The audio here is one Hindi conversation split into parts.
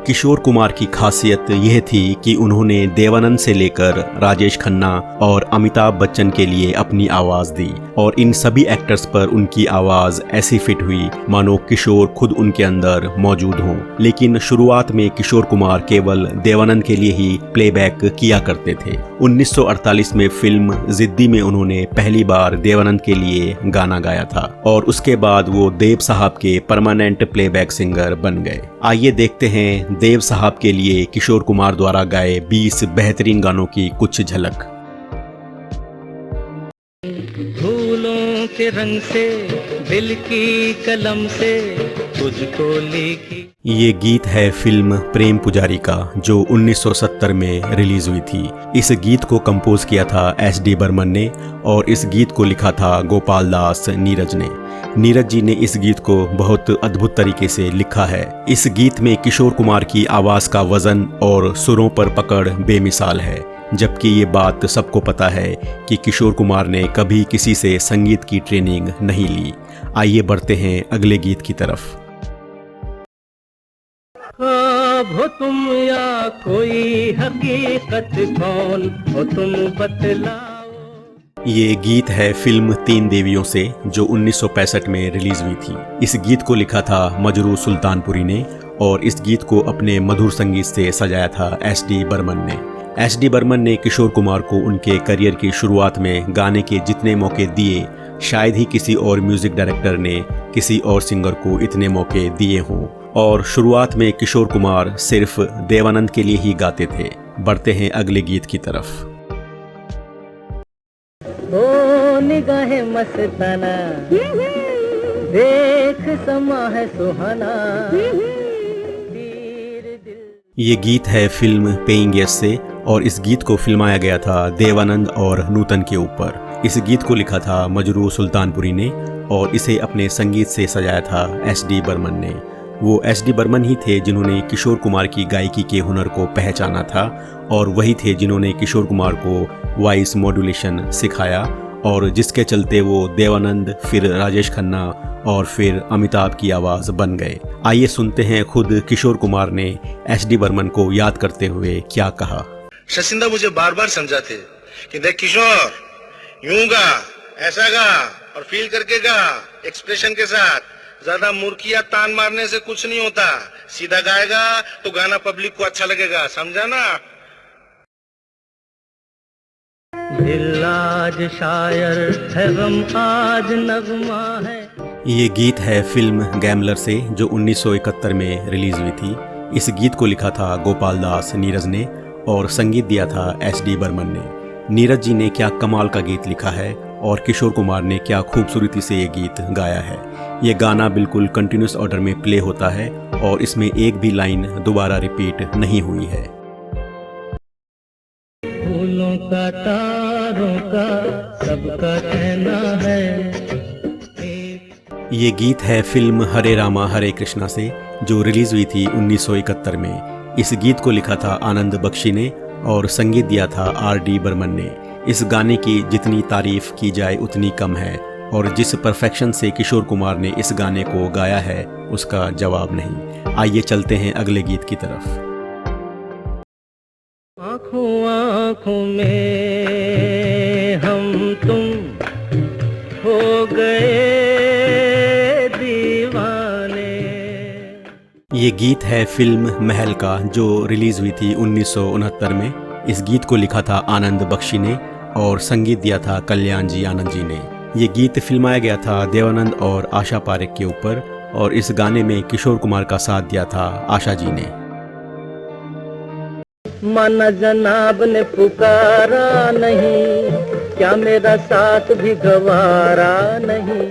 किशोर कुमार की खासियत यह थी कि उन्होंने देवानंद से लेकर राजेश खन्ना और अमिताभ बच्चन के लिए अपनी आवाज़ दी और इन सभी एक्टर्स पर उनकी आवाज़ ऐसी फिट हुई मानो किशोर खुद उनके अंदर मौजूद हों। लेकिन शुरुआत में किशोर कुमार केवल देवानंद के लिए ही प्लेबैक किया करते थे। 1948 में फिल्म जिद्दी में उन्होंने पहली बार देवानंद के लिए गाना गाया था और उसके बाद वो देव साहब के परमानेंट प्लेबैक सिंगर बन गए। आइए देखते हैं देव साहब के लिए किशोर कुमार द्वारा गाए 20 बेहतरीन गानों की कुछ झलक। फूलों के रंग से दिल की कलम से तुझको लिखी। ये गीत है फिल्म प्रेम पुजारी का जो 1970 में रिलीज हुई थी। इस गीत को कंपोज किया था एस.डी. बर्मन ने और इस गीत को लिखा था गोपाल दास नीरज ने। नीरज जी ने इस गीत को बहुत अद्भुत तरीके से लिखा है। इस गीत में किशोर कुमार की आवाज़ का वजन और सुरों पर पकड़ बेमिसाल है, जबकि ये बात सबको पता है कि किशोर कुमार ने कभी किसी से संगीत की ट्रेनिंग नहीं ली। आइए बढ़ते हैं अगले गीत की तरफ। हो तुम या कोई हकीकत कौन हो तुम बतलाओ। ये गीत है फिल्म तीन देवियों से जो 1965 में रिलीज हुई थी। इस गीत को लिखा था मजरू सुल्तानपुरी ने और इस गीत को अपने मधुर संगीत से सजाया था एस.डी. बर्मन ने। एस.डी. बर्मन ने किशोर कुमार को उनके करियर की शुरुआत में गाने के जितने मौके दिए शायद ही किसी और म्यूजिक डायरेक्टर ने किसी और सिंगर को इतने मौके दिए हों। और शुरुआत में किशोर कुमार सिर्फ देवानंद के लिए ही गाते थे। बढ़ते हैं अगले गीत की तरफ। ओ निगाहे मस्ताना देख समा है सुहाना। ये गीत है फिल्म पेइंग गेस्ट से और इस गीत को फिल्माया गया था देवानंद और नूतन के ऊपर। इस गीत को लिखा था मजरू सुल्तानपुरी ने और इसे अपने संगीत से सजाया था एस.डी. बर्मन ने। वो एस.डी. बर्मन ही थे जिन्होंने किशोर कुमार की गायकी के हुनर को पहचाना था और वही थे जिन्होंने किशोर कुमार को वॉइस मॉड्यूलेशन सिखाया और जिसके चलते वो देवानंद, फिर राजेश खन्ना और फिर अमिताभ की आवाज़ बन गए। आइए सुनते हैं खुद किशोर कुमार ने एस.डी. बर्मन को याद करते हुए क्या कहा। शशिंदा मुझे बार बार समझाते कि देख किशोर, यूं गा, ऐसा गा और फील करके गा, एक्सप्रेशन के साथ। ज्यादा मुर्खिया तान मारने से कुछ नहीं होता। सीधा गाएगा तो गाना पब्लिक को अच्छा लगेगा, समझा ना। दिल आज शायर है, गम आज नगमा है। ये गीत है फिल्म गैमलर से जो 1971 में रिलीज हुई थी। इस गीत को लिखा था गोपाल दास नीरज ने और संगीत दिया था एस.डी. बर्मन ने। नीरज जी ने क्या कमाल का गीत लिखा है और किशोर कुमार ने क्या खूबसूरती से ये गीत गाया है। ये गाना बिल्कुल कंटिन्यूस ऑर्डर में प्ले होता है और इसमें एक भी लाइन दोबारा रिपीट नहीं हुई है। फूलों का तारों का सबका कहना है। ये गीत है फिल्म हरे रामा हरे कृष्णा से जो रिलीज हुई थी 1971 में। इस गीत को लिखा था आनंद बख्शी ने और संगीत दिया था आर.डी. बर्मन ने। इस गाने की जितनी तारीफ की जाए उतनी कम है और जिस परफेक्शन से किशोर कुमार ने इस गाने को गाया है उसका जवाब नहीं। आइए चलते हैं अगले गीत की तरफ। आँखों आँखों में हम तुम हो गए दीवाने। ये गीत है फिल्म महल का जो रिलीज हुई थी 1969 में। इस गीत को लिखा था आनंद बख्शी ने और संगीत दिया था कल्याण जी आनंद जी ने। ये गीत फिल्माया गया था देवानंद और आशा पारेख के ऊपर और इस गाने में किशोर कुमार का साथ दिया था आशा जी ने। माना जनाब ने पुकारा नहीं, क्या मेरा साथ भी गवारा नहीं।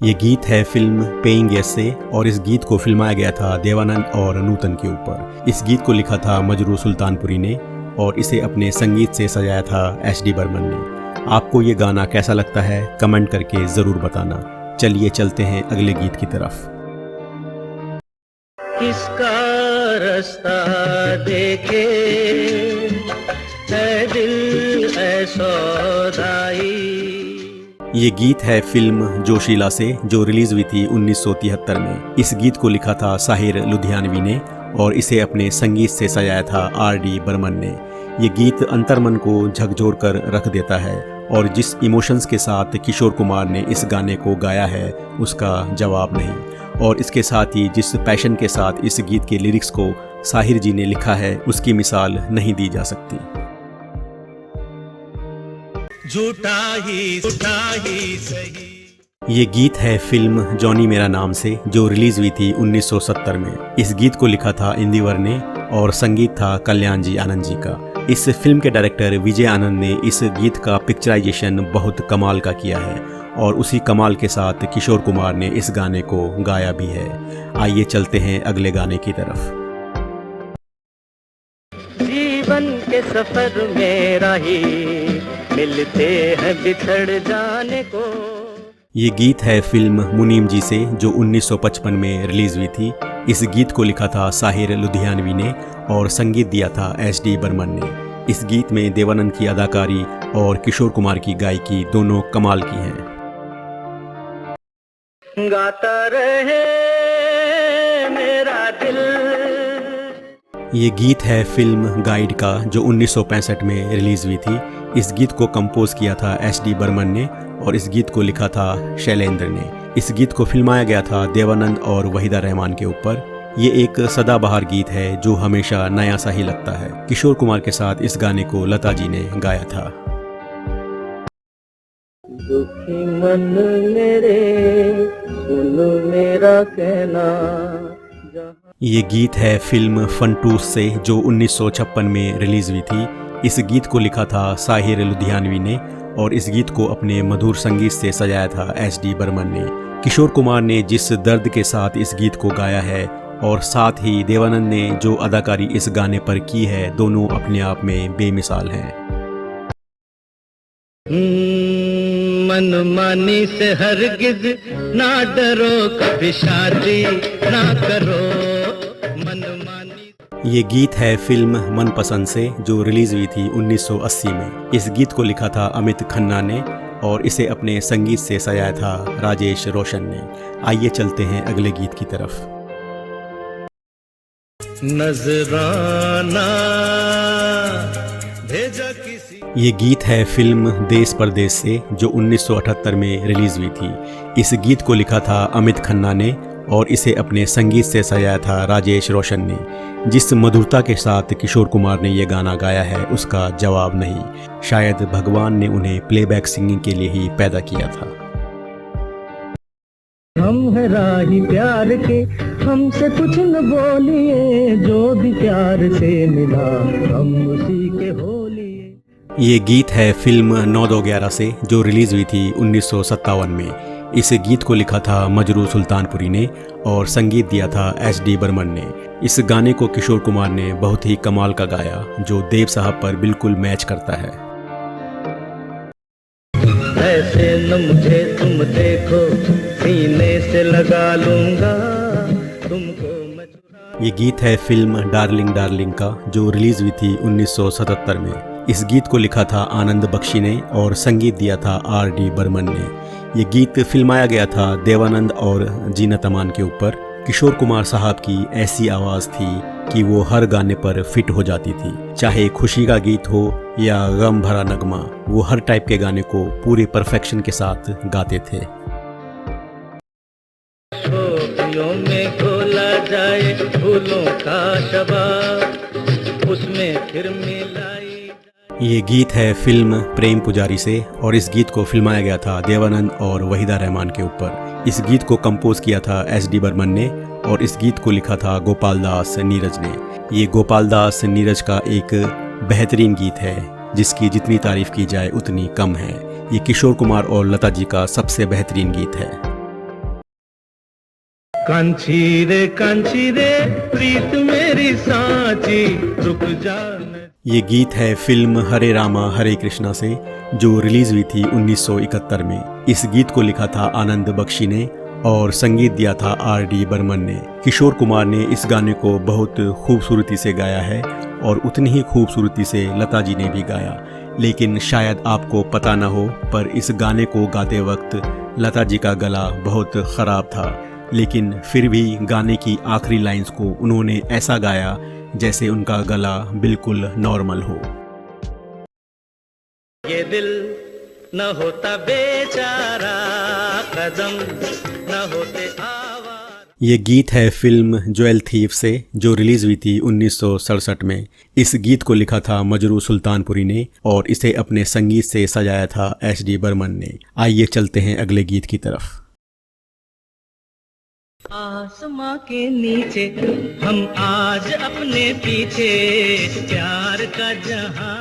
ये गीत है फिल्म पेइंग गेस्ट से और इस गीत को फिल्माया गया था देवानंद और नूतन के ऊपर। इस गीत को लिखा था मजरू सुल्तानपुरी ने और इसे अपने संगीत से सजाया था एस.डी. बर्मन ने। आपको ये गाना कैसा लगता है कमेंट करके ज़रूर बताना। चलिए चलते हैं अगले गीत की तरफ। किसका रास्ता देखे है दिल ऐ सौदाई। ये गीत है फिल्म जोशीला से जो रिलीज हुई थी 1973 में। इस गीत को लिखा था साहिर लुधियानवी ने और इसे अपने संगीत से सजाया था R.D. बर्मन ने। ये गीत अंतर्मन को झकझोर कर रख देता है और जिस इमोशंस के साथ किशोर कुमार ने इस गाने को गाया है उसका जवाब नहीं। और इसके साथ ही जिस पैशन के साथ इस गीत के लिरिक्स को साहिर जी ने लिखा है उसकी मिसाल नहीं दी जा सकती। झूठा ही सही। ये गीत है फिल्म जॉनी मेरा नाम से, जो रिलीज हुई थी 1970 में। इस गीत को लिखा था इंदिवर ने और संगीत था कल्याण जी आनंद जी का। इस फिल्म के डायरेक्टर विजय आनंद ने इस गीत का पिक्चराइजेशन बहुत कमाल का किया है और उसी कमाल के साथ किशोर कुमार ने इस गाने को गाया भी है। आइए चलते हैं अगले गाने की तरफ। जीवन के सफर में राही मिलते हैं बिछड़ जाने को। ये गीत है फिल्म मुनीम जी से, जो 1955 में रिलीज हुई थी। इस गीत को लिखा था साहिर लुधियानवी ने और संगीत दिया था S.D. बर्मन ने। इस गीत में देवानंद की अदाकारी और किशोर कुमार की गायकी दोनों कमाल की हैं। गाता रहे मेरा दिल। ये गीत है फिल्म गाइड का, जो 1965 में रिलीज हुई थी। इस गीत को कंपोज किया था S.D. बर्मन ने और इस गीत को लिखा था शैलेंद्र ने। इस गीत को फिल्माया गया था देवानंद और वहीदा रहमान के ऊपर। ये एक सदाबहार गीत है जो हमेशा नया सा ही लगता है। किशोर कुमार के साथ इस गाने को लता जी ने गाया था। दुखी मन मेरे सुन मेरा कहना। ये गीत है फिल्म फंटूस से, जो 1956 में रिलीज हुई थी। इस गीत को लिखा था साहिर लुधियानवी ने और इस गीत को अपने मधुर संगीत से सजाया था S.D. बर्मन ने। किशोर कुमार ने जिस दर्द के साथ इस गीत को गाया है और साथ ही देवानंद ने जो अदाकारी इस गाने पर की है, दोनों अपने आप में बेमिसाल हैं। मनमानी से हरगिज ना डरो, कभी शादी ना करो मनमानी। ये गीत है फिल्म मनपसंद से, जो रिलीज हुई थी 1980 में। इस गीत को लिखा था अमित खन्ना ने और इसे अपने संगीत से सजाया था राजेश रोशन ने। आइए चलते हैं अगले गीत की तरफ। नजराना भेजा किसी। ये गीत है फिल्म देश परदेश से, जो 1978 में रिलीज हुई थी। इस गीत को लिखा था अमित खन्ना ने और इसे अपने संगीत से सजाया था राजेश रोशन ने। जिस मधुरता के साथ किशोर कुमार ने यह गाना गाया है उसका जवाब नहीं। शायद भगवान ने उन्हें प्लेबैक सिंगिंग के लिए ही पैदा किया था। हम है राही प्यार के, हमसे कुछ न बोलिए, जो भी प्यार से मिला हम उसी के हो लिए। ये गीत है फिल्म 9-2-11 से, जो रिलीज हुई थी 1957 में। इस गीत को लिखा था मजरू सुल्तानपुरी ने और संगीत दिया था S.D. बर्मन ने। इस गाने को किशोर कुमार ने बहुत ही कमाल का गाया, जो देव साहब पर बिल्कुल मैच करता है। ऐसे न मुझे तुम देखो, सीने से लगा लूंगा तुमको मैं चुरा। ये गीत है फिल्म डार्लिंग डार्लिंग का, जो रिलीज हुई थी 1977 में। इस गीत को लिखा था आनंद बख्शी ने और संगीत दिया था R.D. बर्मन ने। ये गीत फिल्माया गया था देवानंद और जीनत अमान के ऊपर। किशोर कुमार साहब की ऐसी आवाज़ थी कि वो हर गाने पर फिट हो जाती थी। चाहे खुशी का गीत हो या गम भरा नगमा, वो हर टाइप के गाने को पूरे परफेक्शन के साथ गाते थे। शोखियों में खोला जाए फूलों का शबाब, उसमें फिर मिलाई। ये गीत है फिल्म प्रेम पुजारी से और इस गीत को फिल्माया गया था देवानंद और वहीदा रहमान के ऊपर। इस गीत को कंपोज किया था S.D. बर्मन ने और इस गीत को लिखा था गोपाल दास नीरज ने। ये गोपाल दास नीरज का एक बेहतरीन गीत है जिसकी जितनी तारीफ की जाए उतनी कम है। ये किशोर कुमार और लता जी का सबसे बेहतरीन गीत है। कांची रे प्रीत मेरी सांची, रुक जा। ये गीत है फिल्म हरे रामा हरे कृष्णा से, जो रिलीज हुई थी 1971 में। इस गीत को लिखा था आनंद बख्शी ने और संगीत दिया था R.D. बर्मन ने। किशोर कुमार ने इस गाने को बहुत खूबसूरती से गाया है और उतनी ही खूबसूरती से लता जी ने भी गाया। लेकिन शायद आपको पता ना हो, पर इस गाने को गाते वक्त लता जी का गला बहुत ख़राब था। लेकिन फिर भी गाने की आखिरी लाइंस को उन्होंने ऐसा गाया जैसे उनका गला बिल्कुल नॉर्मल हो। ये दिल न होता बेचारा, कदम न होते आवारा। ये गीत है फिल्म ज्वेल थीफ से, जो रिलीज हुई थी 1967 में। इस गीत को लिखा था मजरू सुल्तानपुरी ने और इसे अपने संगीत से सजाया था एच.डी. बर्मन ने। आइए चलते हैं अगले गीत की तरफ। आसमां के नीचे हम आज अपने पीछे प्यार का जहां।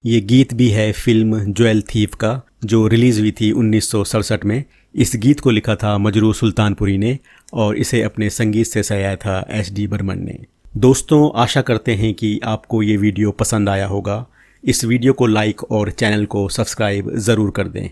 ये गीत भी है फिल्म ज्वेल थीफ का, जो रिलीज हुई थी 1967 में। इस गीत को लिखा था मजरू सुल्तानपुरी ने और इसे अपने संगीत से सजाया था एच.डी. बर्मन ने। दोस्तों, आशा करते हैं कि आपको ये वीडियो पसंद आया होगा। इस वीडियो को लाइक और चैनल को सब्सक्राइब ज़रूर कर दें।